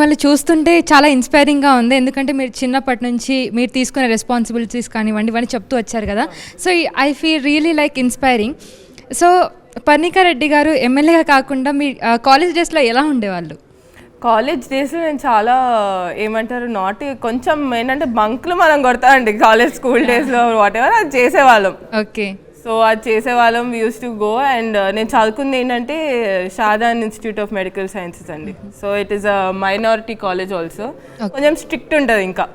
మిమ్మల్ని చూస్తుంటే చాలా ఇన్స్పైరింగ్గా ఉంది. ఎందుకంటే మీరు చిన్నప్పటి నుంచి మీరు తీసుకునే రెస్పాన్సిబిలిటీస్ కానివ్వండి ఇవన్నీ చెప్తూ వచ్చారు కదా. So I feel really like inspiring. So Parnika Reddy గారు ఎమ్మెల్యేగా కాకుండా మీ కాలేజ్ డేస్లో ఎలా ఉండేవాళ్ళు? కాలేజ్ డేస్లో నేను చాలా ఏమంటారు కొంచెం ఏంటంటే బంకులు మనం కొడతామండి కాలేజ్ స్కూల్ డేస్లో వాట్ ఎవర్ అది చేసేవాళ్ళం. ఓకే. సో అది చేసేవాళ్ళం. We used to go and నేను చదువుకుంది ఏంటంటే Shadan Institute of Medical Sciences అండి. So it is a minority college also. కొంచెం స్ట్రిక్ట్ ఉంటుంది. ఇంకా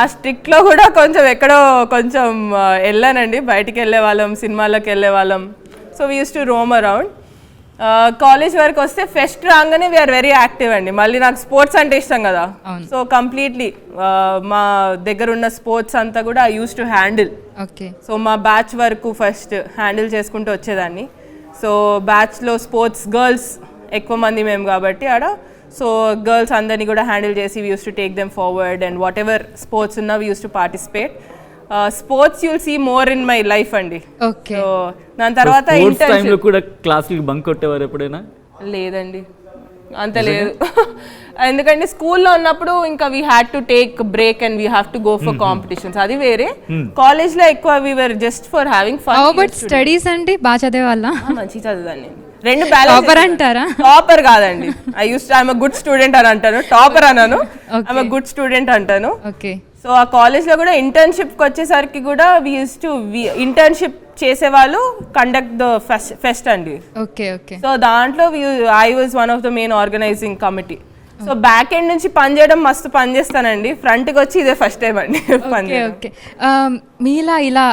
ఆ స్ట్రిక్ట్లో కూడా కొంచెం ఎక్కడో కొంచెం వెళ్ళానండి. బయటికి వెళ్ళే వాళ్ళం, సినిమాలకు వెళ్ళే వాళ్ళం. So we use to Rome around. College వరకు వస్తే ఫెస్ట్ రాగానే వీఆర్ వెరీ యాక్టివ్ అండి. మళ్ళీ నాకు స్పోర్ట్స్ అంటే ఇష్టం కదా. సో కంప్లీట్లీ మా దగ్గర ఉన్న స్పోర్ట్స్ అంతా కూడా I use to handle. Okay. So మా బ్యాచ్ వరకు ఫస్ట్ హ్యాండిల్ చేసుకుంటూ వచ్చేదాన్ని. సో బ్యాచ్లో స్పోర్ట్స్ గర్ల్స్ ఎక్కువ మంది మేము కాబట్టి ఆడ. సో గర్ల్స్ అందరినీ కూడా హ్యాండిల్ చేసి we use to take them forward and whatever sports ఉన్నా we use to participate. Sports you'll see more in my life అండి. ఓకే. సో దాని తర్వాత ఇంటర్న్షిప్ కూడా క్లాస్కి బంక్ కొట్టేవారు ఎప్పుడైనా? లేదండి, అంత లేదు. ఎందుకంటే స్కూల్లో ఉన్నప్పుడు ఇంకా we had to take break and we have to go for competitions, అది వేరే. కాలేజ్ లో ఎక్కువ we were just for having fun. But studies అంటే బాగా చదివే వాళ్ళ? మంచి చదువుదాన్ని. రెండు బ్యాలెన్స్ అంటారా? టాపర్ కాదండి. ఐఎమ్ గుడ్ స్టూడెంట్ అని అంటాను, టాపర్ అన్నాను. ఐఎమ్ గుడ్ స్టూడెంట్ అంటాను. ఓకే. సో ఆ కాలేజ్లో కూడా ఇంటర్న్షిప్కి వచ్చేసరికి కూడా వీ యూస్ టు ఇంటర్న్షిప్ చేసేవాళ్ళు కండక్ట్ ద ఫెస్ట్ అండి. ఓకే. ఓకే. సో దాంట్లో I was one of the main organising committee. So back end నుంచి పని చేయడం మస్తు పని చేస్తానండి. ఫ్రంట్కి వచ్చి ఇదే ఫస్ట్ టైం అండి పని. ఓకే. మీలా ఇలా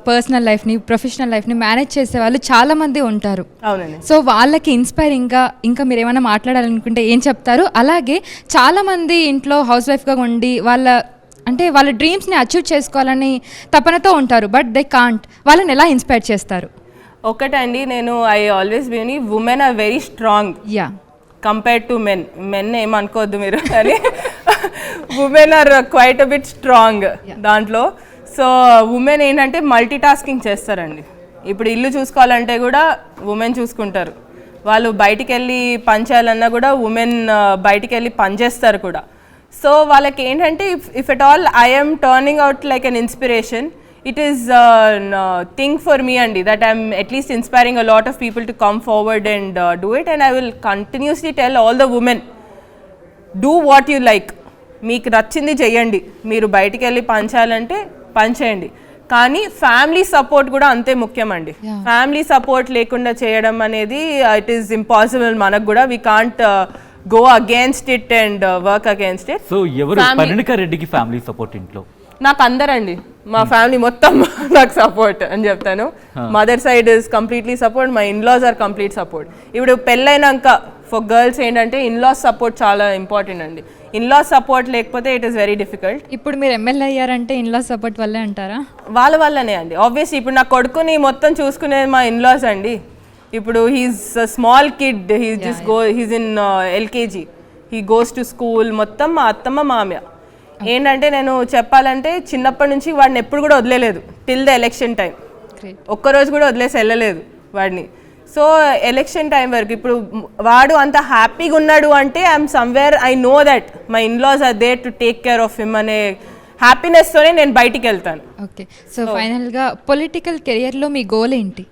పర్సనల్ లైఫ్ని ప్రొఫెషనల్ లైఫ్ని మేనేజ్ చేసే వాళ్ళు చాలా మంది ఉంటారు. అవునండి. సో వాళ్ళకి ఇన్స్పైరింగ్గా ఇంకా మీరు ఏమైనా మాట్లాడాలనుకుంటే ఏం చెప్తారు? అలాగే చాలామంది ఇంట్లో హౌస్ వైఫ్గా ఉండి వాళ్ళ డ్రీమ్స్ని అచీవ్ చేసుకోవాలని తపనతో ఉంటారు, బట్ దే కాంట్. వాళ్ళని ఎలా ఇన్స్పైర్ చేస్తారు? ఒకటండి, నేను I always believe women are very strong compared to men ఏమనుకోవద్దు మీరు, కానీ women are quite a bit strong దాంట్లో. సో ఉమెన్ ఏంటంటే మల్టీ టాస్కింగ్ చేస్తారండి. ఇప్పుడు ఇల్లు చూసుకోవాలంటే కూడా ఉమెన్ చూసుకుంటారు. వాళ్ళు బయటికి వెళ్ళి పని చేయాలన్నా కూడా ఉమెన్ బయటికి వెళ్ళి పని చేస్తారు కూడా. సో వాళ్ళకి ఏంటంటే if at all I'm turning out like an inspiration, it is a thing for me andi, that I'm at least inspiring a lot of people to come forward and do it. And I will continuously tell all the women, do what you like. మీకు నచ్చింది చెయ్యండి. మీరు బయటికి వెళ్ళి పని చేయాలంటే పని చేయండి, కానీ ఫ్యామిలీ సపోర్ట్ కూడా అంతే ముఖ్యం అండి. ఫ్యామిలీ సపోర్ట్ లేకుండా చేయడం అనేది ఇట్ ఈస్ ఇంపాసిబుల్ మనకు కూడా. We can't go against it and work against it. So ఎవరు పర్ణికా రెడ్డికి ఫ్యామిలీ సపోర్ట్ ఇంట్లో? నాకు అందరండి, మా ఫ్యామిలీ మొత్తం నాకు సపోర్ట్ అని చెప్తాను. Mother side is completely support, my in-laws are complete support. ఇప్పుడు పెళ్ళైనాక ఫర్ గర్ల్స్ ఏంటంటే ఇన్లాస్ సపోర్ట్ చాలా ఇంపార్టెంట్ అండి. ఇన్లాస్ సపోర్ట్ లేకపోతే ఇట్ ఈస్ వెరీ డిఫికల్ట్. ఇప్పుడు మీరు ఎమ్మెల్యే అయ్యారంటే ఇన్లాస్ సపోర్ట్ వల్లే అంటారా? వాళ్ళ వల్లనే అండి. ఆబ్వియస్లీ ఇప్పుడు నా కొడుకుని మొత్తం చూసుకునేది మా ఇన్లాస్ అండి. ఇప్పుడు he's small kid, he's in LKG, he goes to school. మొత్తం మా అత్తమ్మ మామయ్య ఏంటంటే, నేను చెప్పాలంటే చిన్నప్పటి నుంచి వాడిని ఎప్పుడు కూడా వదిలేదు టిల్ ద ఎలక్షన్ టైం. ఒక్కరోజు కూడా వదిలేసి వెళ్ళలేదు వాడిని. సో ఎలక్షన్ టైం వరకు ఇప్పుడు వాడు అంత హ్యాపీగా ఉన్నాడు అంటే I'm somewhere, I know that my in-laws are there to take care of him అనే హ్యాపీనెస్తోనే నేను బయటికి వెళ్తాను. ఓకే. సో ఫైనల్గా పొలిటికల్ కెరియర్లో మీ గోల్ ఏంటి?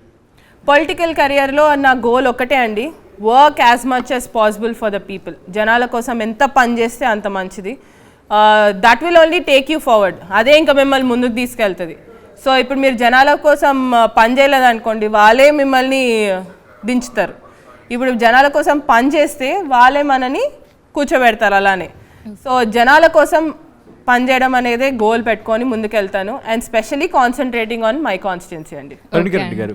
పొలిటికల్ కెరియర్లో నా గోల్ ఒకటే అండి, work as much as possible for the people. జనాల కోసం ఎంత పని చేస్తే అంత మంచిది. That will only take you forward. అదే ఇంకా మిమ్మల్ని ముందుకు తీసుకెళ్తుంది. సో ఇప్పుడు మీరు జనాల కోసం పని చేయలేదనుకోండి, వాళ్ళే మిమ్మల్ని దించుతారు. ఇప్పుడు జనాల కోసం పని చేస్తే వాళ్ళే మనని కూర్చోబెడతారు అలానే. సో జనాల కోసం పని చేయడం అనేది గోల్ పెట్టుకొని ముందుకెళ్తాను. And specially concentrating on my constituency అండి. గారు,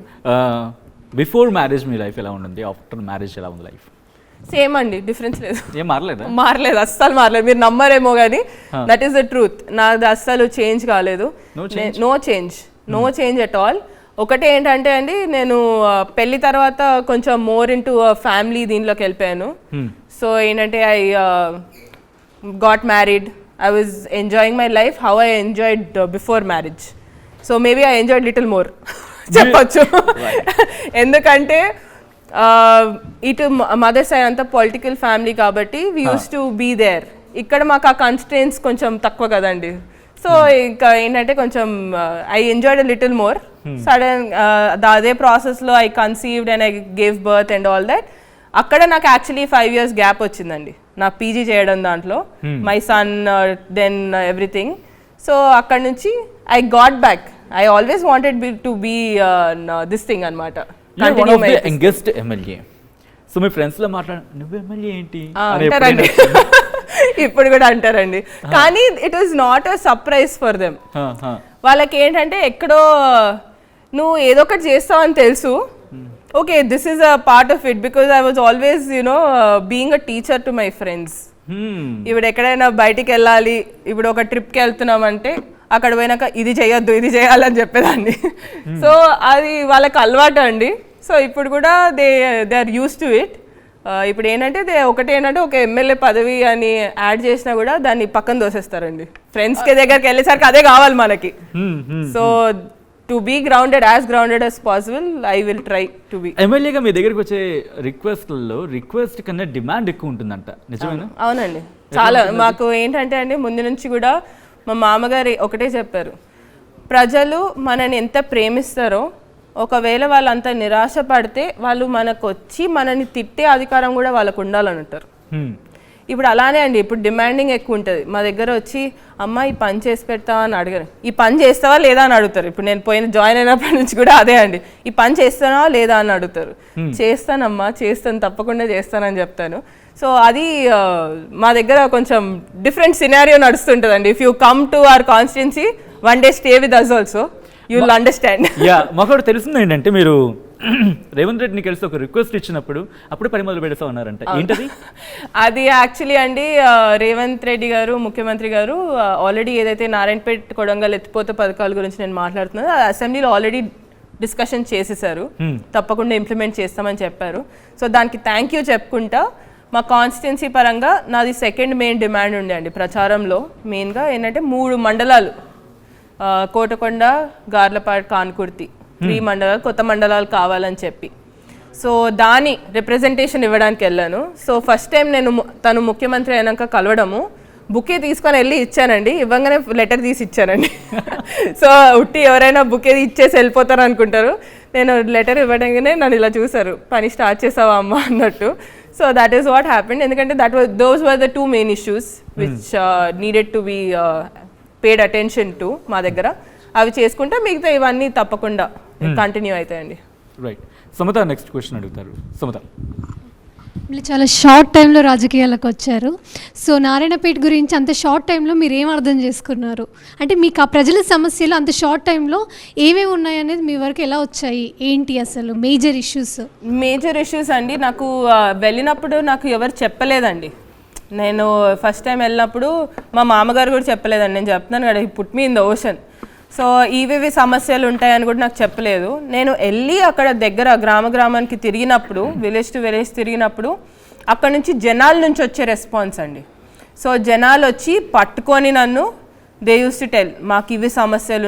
బిఫోర్ మ్యారేజ్ మీ లైఫ్ ఎలా ఉంటుంది? ఆఫ్టర్ మ్యారేజ్ ఎలా ఉంది లైఫ్? సేమ్ అండి, డిఫరెన్స్ లేదు. ఏం మారలేదు? అస్సలు మారలేదు. మీరు నమ్మరేమో కానీ దట్ ఈస్ ద ట్రూత్. నాది అస్సలు చేంజ్ కాలేదు. No change at all. ఒకటే ఏంటంటే అండి, నేను పెళ్లి తర్వాత కొంచెం మోర్ ఇంటూ ఫ్యామిలీ దీనిలోకి వెళ్ళిపోయాను. సో ఏంటంటే I got married. I was enjoying my life how I enjoyed before marriage. So maybe I enjoyed little more. చెప్పచ్చు. ఎందుకంటే ఇటు మదర్ సైడ్ అంతా పొలిటికల్ ఫ్యామిలీ కాబట్టి we use to be there. ఇక్కడ మాకు ఆ కన్స్ట్రెయిన్స్ కొంచెం తక్కువ కదండి. సో ఇంకా ఏంటంటే కొంచెం I enjoyed little more. Sudden అదే ప్రాసెస్లో I conceived and I gave birth and all that. అక్కడ నాకు యాక్చువల్లీ 5 years గ్యాప్ వచ్చిందండి నా పీజీ చేయడం దాంట్లో, my son then everything. So అక్కడ నుంచి I got back. I always wanted to be this thing అనమాట. Youngest MLA. సో మీ ఫ్రెండ్స్ లో మాట్లాడ నువ్వు ఎమ్మెల్యే ఏంటి అంటారండి. ఇప్పుడు కూడా అంటారండి. కానీ it is not a surprise for them. వాళ్ళకి ఏంటంటే ఎక్కడో నువ్వు ఏదో ఒకటి చేస్తావు అని తెలుసు. Okay, this is a part of it because I was always being a teacher to my friends. ఇప్పుడు ఎక్కడైనా బయటికి వెళ్ళాలి, ఇప్పుడు ఒక ట్రిప్కి వెళ్తున్నామంటే అక్కడ పోయినాక ఇది చేయొద్దు ఇది చేయాలని చెప్పేదాన్ని. సో అది వాళ్ళకి అలవాటు అండి. సో ఇప్పుడు కూడా they are use to it. ఇప్పుడు ఏంటంటే ఒకటేంటంటే ఒక ఎమ్మెల్యే పదవి అని యాడ్ చేసినా కూడా దాన్ని పక్కన దోసేస్తారండి. ఫ్రెండ్స్కి దగ్గరికి వెళ్ళేసరికి అదే కావాలి మనకి. So to be grounded as possible I will try to be. ఎమ్మెల్యేగా మీ దగ్గరికి వచ్చే రిక్వెస్ట్ కన్నా డిమాండ్ ఎక్కువ ఉంటుందంట, నిజమేనా? అవునండి, చాలా. మాకు ఏంటంటే అండి ముందు నుంచి కూడా మా మామగారు ఒకటే చెప్పారు, ప్రజలు మనని ఎంత ప్రేమిస్తారో ఒకవేళ వాళ్ళు అంత నిరాశ పడితే వాళ్ళు మనకు వచ్చి మనని తిట్టే అధికారం కూడా వాళ్ళకు ఉండాలని అంటారు. ఇప్పుడు అలానే అండి, ఇప్పుడు డిమాండింగ్ ఎక్కువ ఉంటుంది. మా దగ్గర వచ్చి అమ్మ ఈ పని చేసి పెడతావా అని అడిగారు, ఈ పని చేస్తావా లేదా అని అడుగుతారు. ఇప్పుడు నేను జాయిన్ అయినప్పటి నుంచి కూడా అదే అండి, ఈ పని చేస్తానా లేదా అని అడుగుతారు. చేస్తానమ్మా చేస్తాను, తప్పకుండా చేస్తానని చెప్తాను. సో అది మా దగ్గర కొంచెం డిఫరెంట్ సినారియో నడుస్తుంటుందండి. If you come to our constituency one day stay with us also you will understand. మాకు తెలిసింది ఏంటంటే మీరు రేవంత్ రెడ్డిని కలిసి ఒక రిక్వెస్ట్ ఇచ్చినప్పుడు అప్పుడు పని మొదలు పెడతా ఉన్నారంట, ఏంటది? అది యాక్చువల్లీ అండి రేవంత్ రెడ్డి గారు ముఖ్యమంత్రి గారు ఆల్రెడీ ఏదైతే నారాయణపేట్ కొడంగల్ ఎత్తిపోత పథకాల గురించి నేను మాట్లాడుతున్నాను అది అసెంబ్లీలో ఆల్రెడీ డిస్కషన్ చేసేసారు, తప్పకుండా ఇంప్లిమెంట్ చేస్తామని చెప్పారు. సో దానికి థ్యాంక్ యూ చెప్పుకుంటా మా కాన్స్టిట్యున్సీ పరంగా నాది సెకండ్ మెయిన్ డిమాండ్ ఉండే అండి ప్రచారంలో. మెయిన్గా ఏంటంటే 3 మండలాలు, కోటకొండ, గార్లపాడ్, కాన్కుర్తి, 3 మండలాలు కొత్త మండలాలు కావాలని చెప్పి. సో దాని రిప్రజెంటేషన్ ఇవ్వడానికి వెళ్ళాను. సో ఫస్ట్ టైం నేను తను ముఖ్యమంత్రి అయినాక కలవడము, బుకే తీసుకొని వెళ్ళి ఇచ్చానండి. ఇవ్వగానే లెటర్ తీసి ఇచ్చానండి. సో ఉట్టి ఎవరైనా బుకే ఇచ్చేసి వెళ్ళిపోతారు అనుకుంటారు. నేను లెటర్ ఇవ్వడంగానే నన్ను ఇలా చూసారు, పని స్టార్ట్ చేసావా అమ్మ అన్నట్టు. So that is what happened. ఎందుకంటే those were the 2 main issues which needed to be paid attention to మా దగ్గర. అవి చేసుకుంటే మిగతా ఇవన్నీ తప్పకుండా కంటిన్యూ అవుతాయండి. రైట్. సమత నెక్స్ట్ క్వశ్చన్ అడుగుతారు. సమత, మీరు చాలా షార్ట్ టైంలో రాజకీయాలకు వచ్చారు. సో నారాయణపేట గురించి అంత షార్ట్ టైంలో మీరు ఏం అర్థం చేసుకున్నారు? అంటే మీకు ఆ ప్రజల సమస్యలు అంత షార్ట్ టైంలో ఏమేమి ఉన్నాయనేది మీ వరకు ఎలా వచ్చాయి, ఏంటి అసలు మేజర్ ఇష్యూస్ అండి? నాకు వెళ్ళినప్పుడు నాకు ఎవరు చెప్పలేదండి. నేను ఫస్ట్ టైం వెళ్ళినప్పుడు మా మామగారు కూడా చెప్పలేదండి. నేను చెప్తున్నాను కదా, ఈ put me in the ocean. So ఇవి సమస్యలు ఉంటాయని కూడా నాకు చెప్పలేదు. నేను వెళ్ళి అక్కడ దగ్గర గ్రామానికి తిరిగినప్పుడు, విలేజ్ టు విలేజ్ తిరిగినప్పుడు అక్కడ నుంచి జనాల నుంచి వచ్చే రెస్పాన్స్ అండి. సో జనాలు వచ్చి పట్టుకొని నన్ను దే యూస్ టు టెల్ మాకు ఇవి సమస్యలు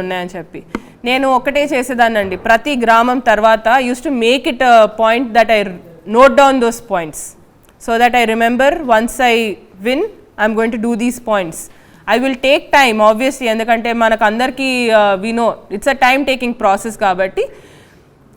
ఉన్నాయి అని చెప్పి. నేను ఒకటే చేసేదాన్ని అండి, ప్రతి గ్రామం తర్వాత use to make it a point that I note down those points so that I remember once I win I'm going to do these points. I will take time obviously, ఎందుకంటే మనకు అందరికీ we know it's a time taking process కాబట్టి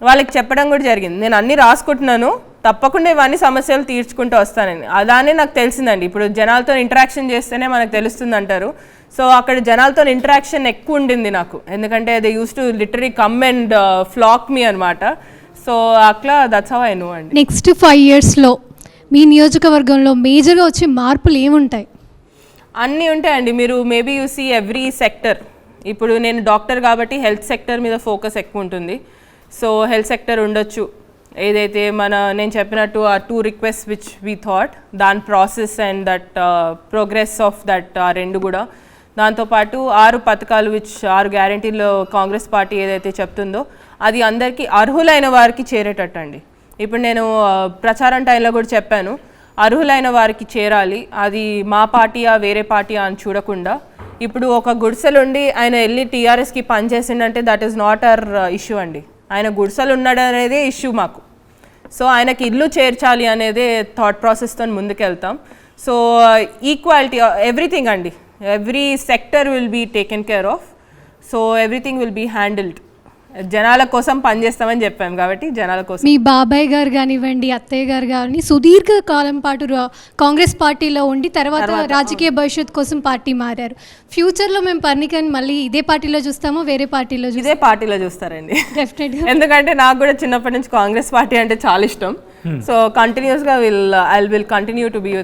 వాళ్ళకి చెప్పడం కూడా జరిగింది. నేను అన్నీ రాసుకుంటున్నాను, తప్పకుండా ఇవన్నీ సమస్యలు తీర్చుకుంటూ వస్తానని. అలానే నాకు తెలిసిందండి, ఇప్పుడు జనాలతో ఇంటరాక్షన్ చేస్తేనే మనకు తెలుస్తుంది అంటారు. సో అక్కడ జనాలతో ఇంటరాక్షన్ ఎక్కువ ఉండింది నాకు, ఎందుకంటే they used to literally come and flock me అనమాట. సో అట్లా దట్స్ హౌ ఐ నో అండి. నెక్స్ట్ 5 yearsలో మీ నియోజకవర్గంలో మేజర్గా వచ్చే మార్పులు ఏముంటాయి? అన్నీ ఉంటాయండి. మీరు maybe you see every sector. ఇప్పుడు నేను డాక్టర్ కాబట్టి హెల్త్ సెక్టర్ మీద ఫోకస్ ఎక్కువ ఉంటుంది. సో హెల్త్ సెక్టర్ ఉండొచ్చు, ఏదైతే నేను చెప్పినట్టు ఆ 2 requests విచ్ వీ థాట్, దాని process and that progress of that ఆ 2 కూడా. దాంతోపాటు 6 పథకాలు విచ్ 6 గ్యారంటీలో కాంగ్రెస్ పార్టీ ఏదైతే చెప్తుందో అది అందరికీ అర్హులైన వారికి చేరేటట్టు అండి. ఇప్పుడు నేను ప్రచారం టైంలో కూడా చెప్పాను, అర్హులైన వారికి చేరాలి, అది మా పార్టీయా వేరే పార్టీయా అని చూడకుండా. ఇప్పుడు ఒక గుడిసెలుండి ఆయన వెళ్ళి టీఆర్ఎస్కి పనిచేసిండంటే that is not our issue అండి. ఆయన గుడిసెలు ఉన్నాడు అనేదే ఇష్యూ మాకు. సో ఆయనకి ఇల్లు చేర్చాలి అనేదే థాట్ ప్రాసెస్తో ముందుకెళ్తాం. సో ఈక్వాలిటీ ఎవ్రీథింగ్ అండి, every sector will be taken care of. So everything will be handled. జనాల కోసం పనిచేస్తామని చెప్పాం కాబట్టి జనాల కోసం. మీ బాబాయ్ గారు కానివ్వండి, అత్తయ్య గారు కానీ సుదీర్ఘ కాలం పాటు కాంగ్రెస్ పార్టీలో ఉండి తర్వాత రాజకీయ భవిష్యత్తు కోసం పార్టీ మారారు. ఫ్యూచర్లో మేము పర్ణికని మళ్ళీ ఇదే పార్టీలో చూస్తామో వేరే పార్టీలో ఇదే పార్టీలో చూస్తారండి డెఫినెట్గా. ఎందుకంటే నాకు కూడా చిన్నప్పటి నుంచి కాంగ్రెస్ పార్టీ అంటే చాలా ఇష్టం. సో కంటిన్యూస్గా I will continue to be